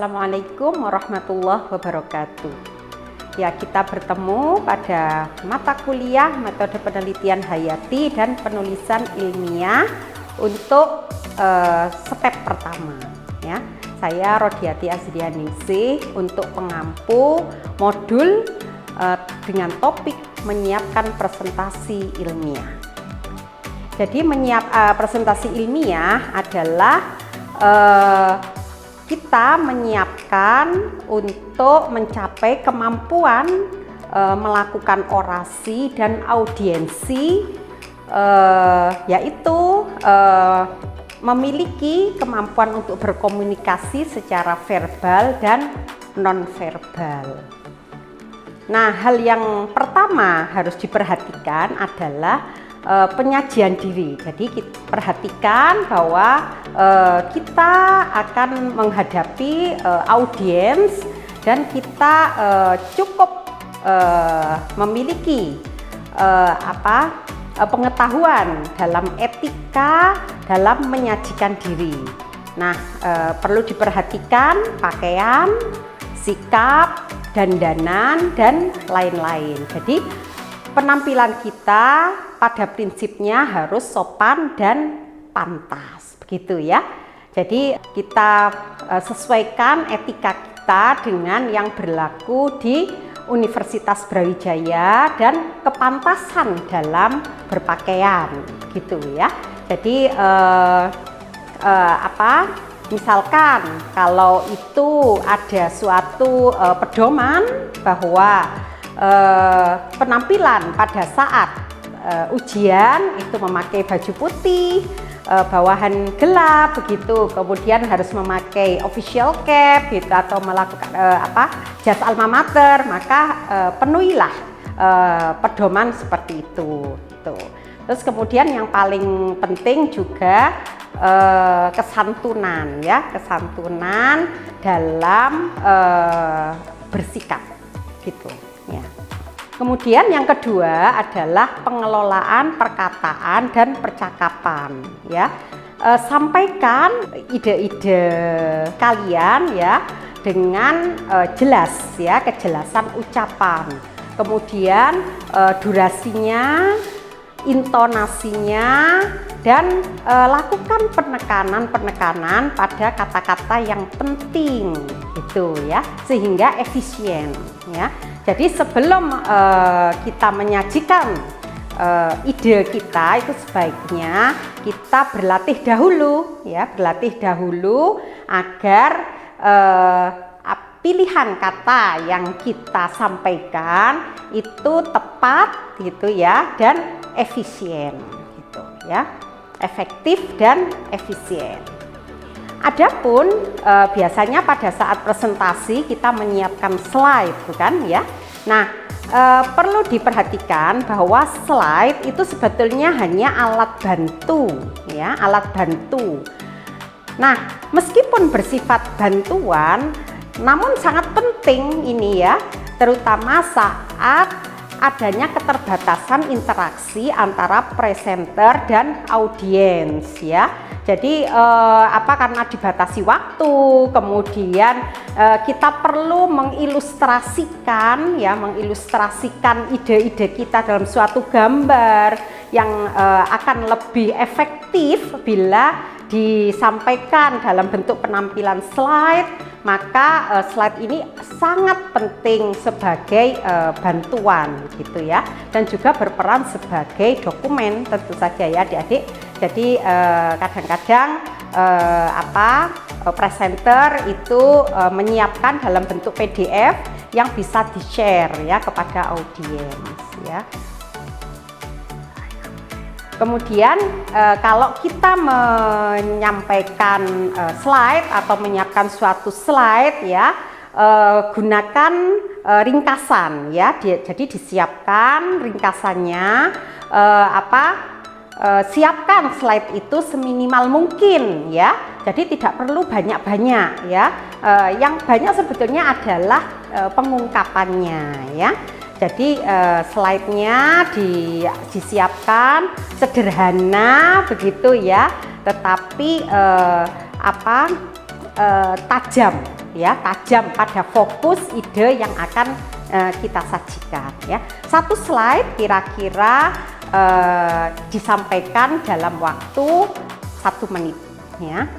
Assalamualaikum warahmatullahi wabarakatuh. Ya, kita bertemu pada mata kuliah metode penelitian hayati dan penulisan ilmiah untuk step pertama. Ya, saya Rodiati Azrianingsih untuk pengampu modul dengan topik menyiapkan presentasi ilmiah. Jadi presentasi ilmiah adalah kita menyiapkan untuk mencapai kemampuan melakukan orasi dan audiensi, yaitu memiliki kemampuan untuk berkomunikasi secara verbal dan non-verbal. Nah, hal yang pertama harus diperhatikan adalah penyajian diri. Jadi kita perhatikan bahwa kita akan menghadapi audiens dan kita cukup memiliki pengetahuan dalam etika dalam menyajikan diri. Nah, perlu diperhatikan pakaian, sikap, dandanan, dan lain-lain. Jadi penampilan kita pada prinsipnya harus sopan dan pantas, begitu ya. Jadi kita sesuaikan etika kita dengan yang berlaku di Universitas Brawijaya dan kepantasan dalam berpakaian, gitu ya. Jadi misalkan kalau itu ada suatu pedoman bahwa penampilan pada saat ujian itu memakai baju putih, bawahan gelap begitu, kemudian harus memakai official cap gitu atau melakukan jas alma mater, maka penuhilah pedoman seperti itu gitu. Terus kemudian yang paling penting juga kesantunan ya, kesantunan dalam bersikap gitu ya. Kemudian yang kedua adalah pengelolaan perkataan dan percakapan ya. Sampaikan ide-ide kalian ya dengan jelas ya, kejelasan ucapan. Kemudian durasinya, intonasinya, dan lakukan penekanan pada kata-kata yang penting gitu ya, sehingga efisien ya. Jadi sebelum kita menyajikan ide kita itu sebaiknya kita berlatih dahulu ya, berlatih dahulu agar pilihan kata yang kita sampaikan itu tepat gitu ya, dan efisien gitu ya, efektif dan efisien. Adapun biasanya pada saat presentasi kita menyiapkan slide, bukan ya? Nah, perlu diperhatikan bahwa slide itu sebetulnya hanya alat bantu ya, alat bantu. Nah, meskipun bersifat bantuan, namun sangat penting ini ya, terutama saat adanya keterbatasan interaksi antara presenter dan audiens ya. Jadi karena dibatasi waktu, kemudian kita perlu mengilustrasikan ya, mengilustrasikan ide-ide kita dalam suatu gambar yang akan lebih efektif bila disampaikan dalam bentuk penampilan slide. Maka slide ini sangat penting sebagai bantuan gitu ya, dan juga berperan sebagai dokumen tentu saja ya adik-adik. Jadi kadang-kadang presenter itu menyiapkan dalam bentuk PDF yang bisa di-share ya kepada audiens ya. Kemudian kalau kita menyampaikan slide atau menyiapkan suatu slide ya, gunakan ringkasan ya. Jadi disiapkan ringkasannya, siapkan slide itu seminimal mungkin ya. Jadi tidak perlu banyak-banyak ya. Yang banyak sebetulnya adalah pengungkapannya ya. Jadi slide-nya disiapkan sederhana begitu ya, tetapi tajam ya, tajam pada fokus ide yang akan kita sajikan ya. Satu slide kira-kira disampaikan dalam waktu 1 menit ya.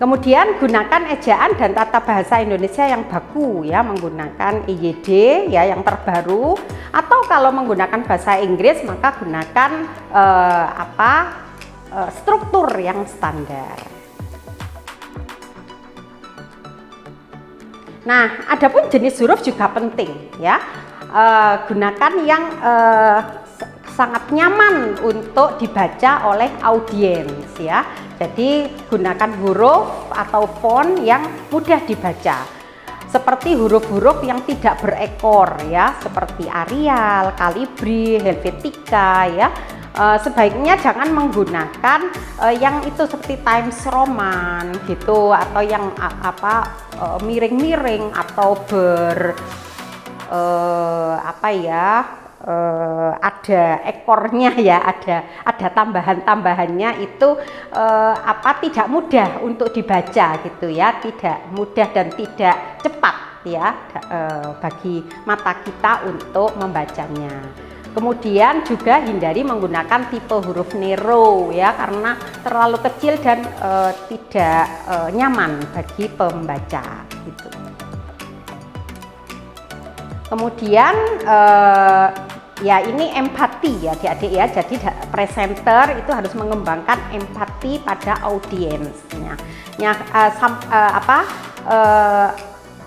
Kemudian gunakan ejaan dan tata bahasa Indonesia yang baku ya, menggunakan EYD ya yang terbaru, atau kalau menggunakan bahasa Inggris maka gunakan struktur yang standar. Nah, adapun jenis huruf juga penting ya. Gunakan yang sangat nyaman untuk dibaca oleh audiens ya. Jadi gunakan huruf atau font yang mudah dibaca. Seperti huruf-huruf yang tidak berekor ya, seperti Arial, Calibri, Helvetica ya. Sebaiknya jangan menggunakan yang itu seperti Times Roman gitu, atau yang miring-miring atau ada ekornya ya, ada tambahan-tambahannya itu tidak mudah untuk dibaca gitu ya, tidak mudah dan tidak cepat ya bagi mata kita untuk membacanya. Kemudian juga hindari menggunakan tipe huruf Nero ya, karena terlalu kecil dan tidak nyaman bagi pembaca gitu. Kemudian ya ini empati ya adik-adik ya, jadi presenter itu harus mengembangkan empati pada audiensnya.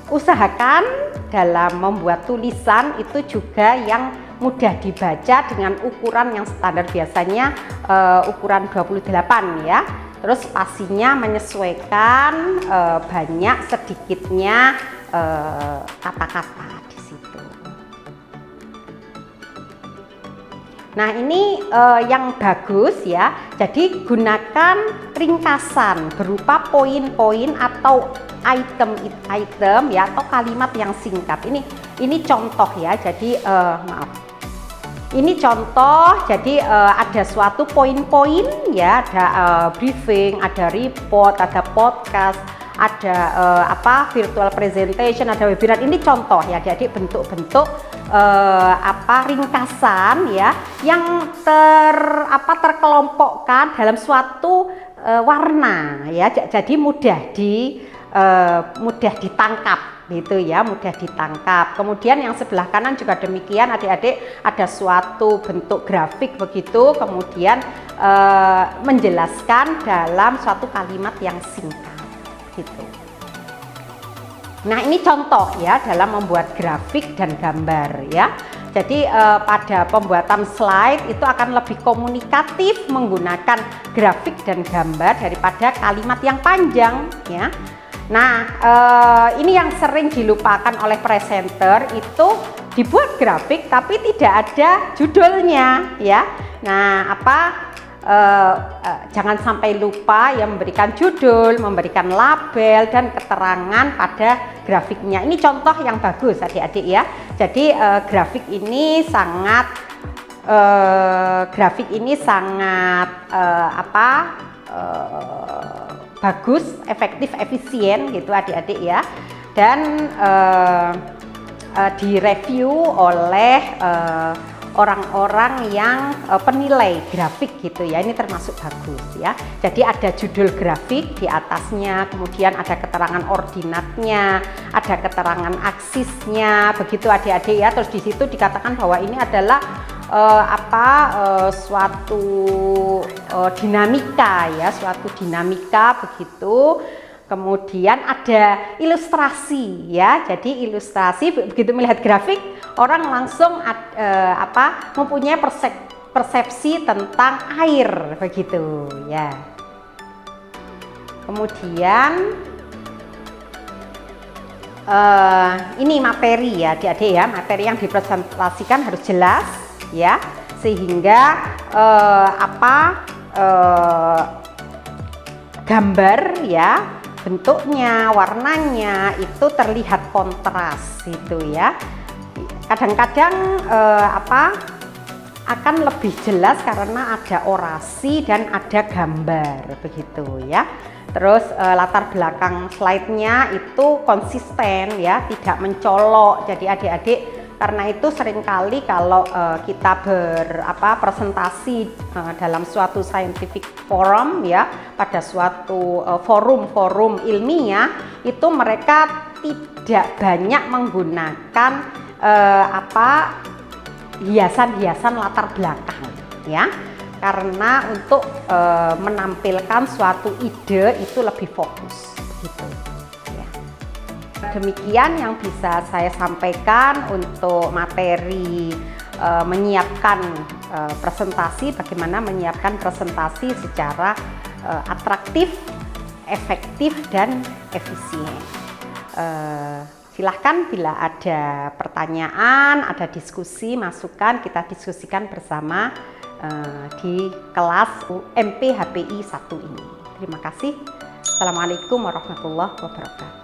Usahakan dalam membuat tulisan itu juga yang mudah dibaca dengan ukuran yang standar, biasanya ukuran 28 ya. Terus spasinya menyesuaikan banyak sedikitnya kata-kata di situ. Nah ini yang bagus ya, jadi gunakan ringkasan berupa poin-poin atau item ya, atau kalimat yang singkat. Ini contoh ya, jadi ini contoh, jadi ada suatu poin-poin ya, ada briefing, ada report, ada podcast, ada virtual presentation, ada webinar. Ini contoh ya, jadi bentuk-bentuk ringkasan ya yang terkelompokkan dalam suatu warna ya, jadi mudah ditangkap gitu ya, mudah ditangkap. Kemudian yang sebelah kanan juga demikian adik-adik, ada suatu bentuk grafik begitu, kemudian menjelaskan dalam suatu kalimat yang singkat gitu. Nah ini contoh ya dalam membuat grafik dan gambar ya. Jadi pada pembuatan slide itu akan lebih komunikatif menggunakan grafik dan gambar daripada kalimat yang panjang ya. Nah ini yang sering dilupakan oleh presenter, itu dibuat grafik tapi tidak ada judulnya ya. Nah jangan sampai lupa ya memberikan judul, memberikan label dan keterangan pada grafiknya. Ini contoh yang bagus adik-adik ya. Jadi grafik ini sangat bagus, efektif, efisien gitu adik-adik ya. Dan direview oleh orang-orang yang penilai grafik gitu ya, ini termasuk bagus ya. Jadi ada judul grafik di atasnya, kemudian ada keterangan ordinatnya, ada keterangan aksisnya, begitu adik-adik ya. Terus di situ dikatakan bahwa ini adalah suatu dinamika ya, suatu dinamika begitu. Kemudian ada ilustrasi ya, jadi ilustrasi begitu melihat grafik orang langsung mempunyai persepsi tentang air begitu ya. Kemudian ini materi ya adik-adik ya, materi yang dipresentasikan harus jelas ya, sehingga gambar ya, bentuknya, warnanya itu terlihat kontras gitu ya. Kadang-kadang akan lebih jelas karena ada orasi dan ada gambar begitu ya. Terus latar belakang slide-nya itu konsisten ya, tidak mencolok. Jadi adik-adik, karena itu seringkali kalau kita presentasi dalam suatu scientific forum ya, pada suatu forum-forum ilmiah, itu mereka tidak banyak menggunakan hiasan-hiasan latar belakang ya, karena untuk menampilkan suatu ide itu lebih fokus gitu ya. Demikian yang bisa saya sampaikan untuk materi menyiapkan presentasi, bagaimana menyiapkan presentasi secara atraktif, efektif dan efisien. Silahkan bila ada pertanyaan, ada diskusi, masukan, kita diskusikan bersama di kelas UMP HPI 1 ini. Terima kasih. Assalamualaikum warahmatullahi wabarakatuh.